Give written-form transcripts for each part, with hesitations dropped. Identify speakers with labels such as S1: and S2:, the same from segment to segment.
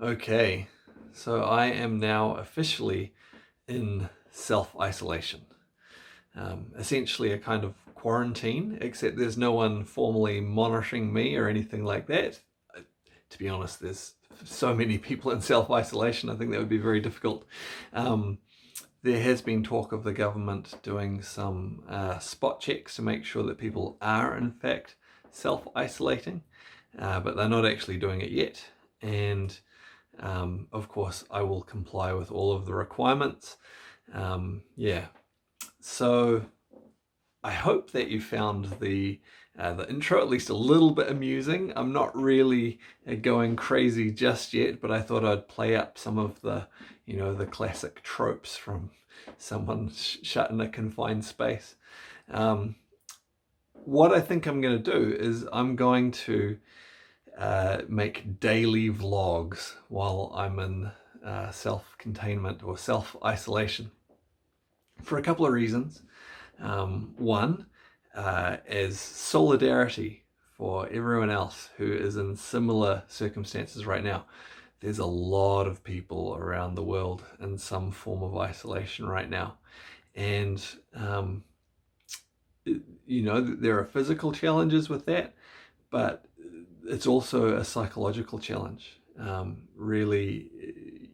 S1: Okay, so I am now officially in self-isolation. Essentially a kind of quarantine, except there's no one formally monitoring me or anything like that. To be honest, there's so many people in self-isolation, I think that would be very difficult. Um, there has been talk of the government doing some spot checks to make sure that people are in fact self-isolating, but they're not actually doing it yet. And of course, I will comply with all of the requirements. Yeah, so I hope that you found the intro at least a little bit amusing. I'm not really going crazy just yet, but I thought I'd play up some of the classic tropes from someone shut in a confined space. Um, what I think I'm going to do is I'm going to make daily vlogs while I'm in self-containment or self-isolation for a couple of reasons. One, as solidarity for everyone else who is in similar circumstances right now. There's a lot of people around the world in some form of isolation right now. And, there are physical challenges with that, but it's also a psychological challenge. Really,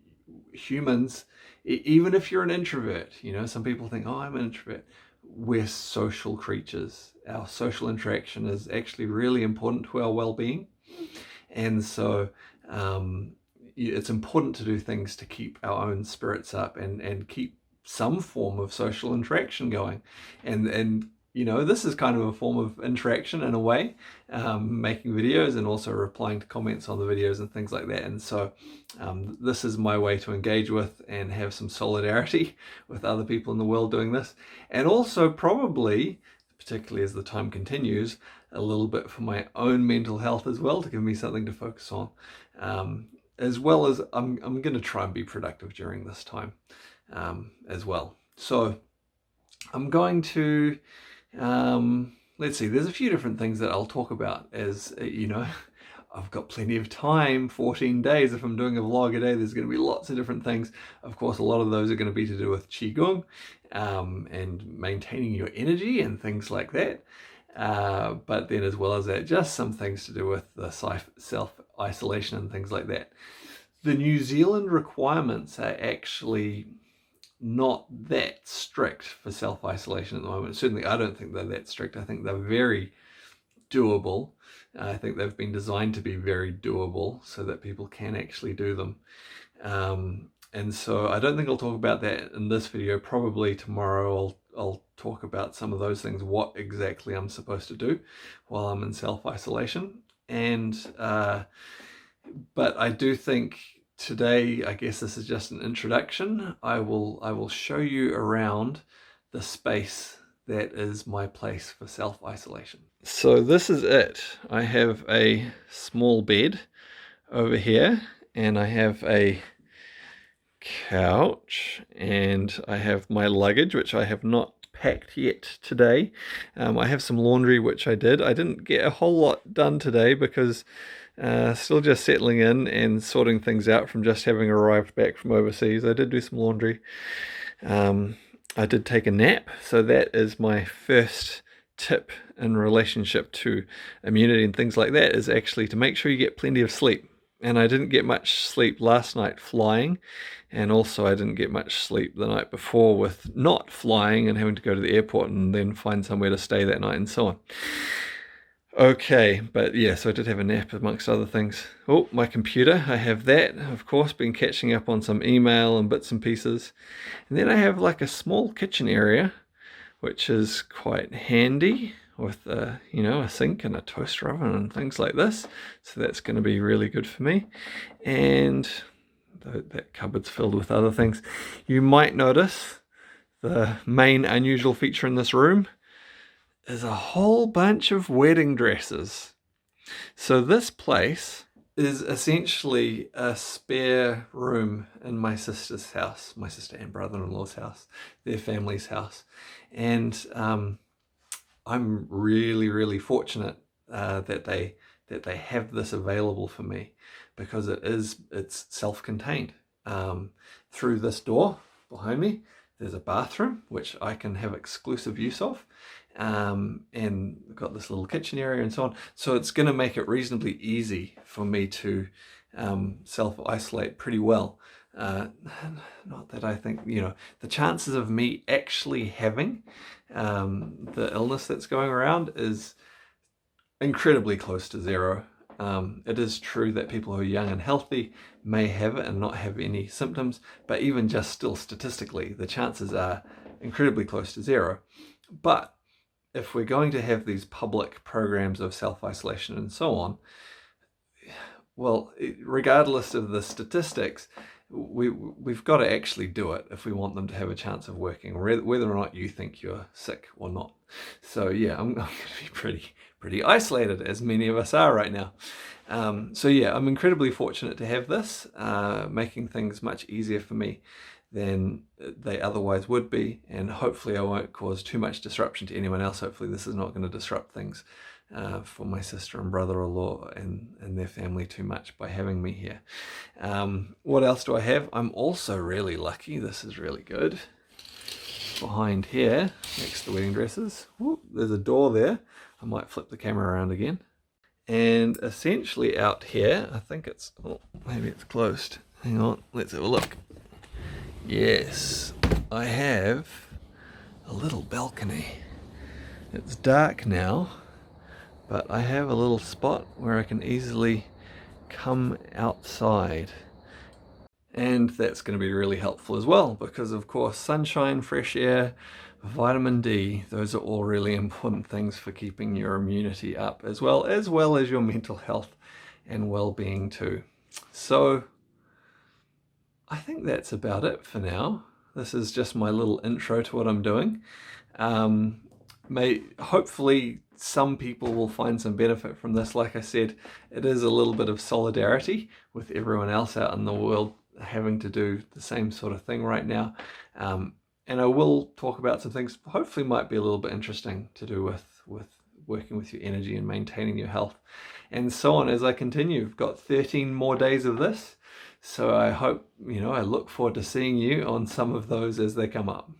S1: humans, even if you're an introvert, some people think, oh, I'm an introvert. We're social creatures. Our social interaction is actually really important to our well-being. And so it's important to do things to keep our own spirits up and keep some form of social interaction going. And this is kind of a form of interaction in a way, making videos and also replying to comments on the videos and things like that. And so this is my way to engage with and have some solidarity with other people in the world doing this. And also probably, particularly as the time continues, a little bit for my own mental health as well, to give me something to focus on. As well as I'm going to try and be productive during this time as well. So I'm going to let's see, there's a few different things that I'll talk about as, I've got plenty of time, 14 days. If I'm doing a vlog a day, there's going to be lots of different things. Of course, a lot of those are going to be to do with Qigong and maintaining your energy and things like that. But then as well as that, just some things to do with the self-isolation and things like that. The New Zealand requirements are actually not that strict for self-isolation at the moment. Certainly, I don't think they're that strict. I think they're very doable. I think they've been designed to be very doable so that people can actually do them. And so I don't think I'll talk about that in this video. Probably tomorrow I'll talk about some of those things, what exactly I'm supposed to do while I'm in self-isolation. And but I do think today, I guess this is just an introduction. I will show you around the space that is my place for self-isolation. So this is it. I have a small bed over here, and I have a couch, and I have my luggage, which I have not packed yet today. I have some laundry, which I did. I didn't get a whole lot done today because still just settling in and sorting things out from just having arrived back from overseas. I did do some laundry. I did take a nap, so that is my first tip in relationship to immunity and things like that, is actually to make sure you get plenty of sleep. And I didn't get much sleep last night flying, and also I didn't get much sleep the night before with not flying and having to go to the airport and then find somewhere to stay that night and so on. Okay, but yeah, so I did have a nap amongst other things. Oh, my computer, I have that, of course, been catching up on some email and bits and pieces. And then I have like a small kitchen area, which is quite handy with a sink and a toaster oven and things like this. So that's going to be really good for me. And that cupboard's filled with other things. You might notice the main unusual feature in this room is a whole bunch of wedding dresses. So this place is essentially a spare room in my sister's house, my sister and brother-in-law's house, their family's house. And I'm really, really fortunate that that they have this available for me, because it's self-contained. Through this door behind me, there's a bathroom which I can have exclusive use of, and I've got this little kitchen area and so on. So it's going to make it reasonably easy for me to self-isolate pretty well. Not that I think, the chances of me actually having the illness that's going around is incredibly close to zero. It is true that people who are young and healthy may have it and not have any symptoms, but even just still statistically, the chances are incredibly close to zero. But if we're going to have these public programs of self-isolation and so on, well, regardless of the statistics, we've got to actually do it if we want them to have a chance of working, whether or not you think you're sick or not. So yeah, I'm going to be pretty isolated, as many of us are right now. So yeah, I'm incredibly fortunate to have this, making things much easier for me than they otherwise would be, and hopefully I won't cause too much disruption to anyone else. Hopefully this is not going to disrupt things for my sister and brother-in-law and their family too much by having me here. What else do I have? I'm also really lucky. This is really good. Behind here, next to the wedding dresses, whoop, there's a door there. I might flip the camera around again. And essentially out here, I think it's, oh, maybe it's closed. Hang on, let's have a look. Yes, I have a little balcony. It's dark now, but I have a little spot where I can easily come outside. And that's going to be really helpful as well, because of course sunshine, fresh air, vitamin D, those are all really important things for keeping your immunity up, as well as your mental health and well-being too. So I think that's about it for now. This is just my little intro to what I'm doing. Hopefully some people will find some benefit from this. Like I said, it is a little bit of solidarity with everyone else out in the world having to do the same sort of thing right now. And I will talk about some things hopefully might be a little bit interesting to do with working with your energy and maintaining your health and so on as I continue. I've got 13 more days of this, so I hope, I look forward to seeing you on some of those as they come up.